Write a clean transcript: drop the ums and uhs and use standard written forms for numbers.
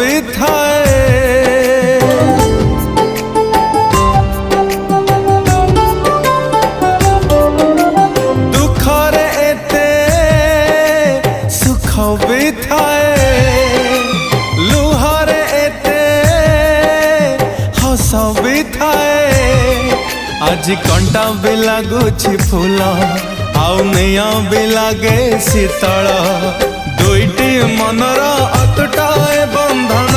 भी थाए। दुखरे एते सुख भी थाए, लुहरे एते हस भी थाए। आज कंटा भी लगुछि फूल आउ निया भी लगे शीतल, दुईटी मनर अतुटाए बंधन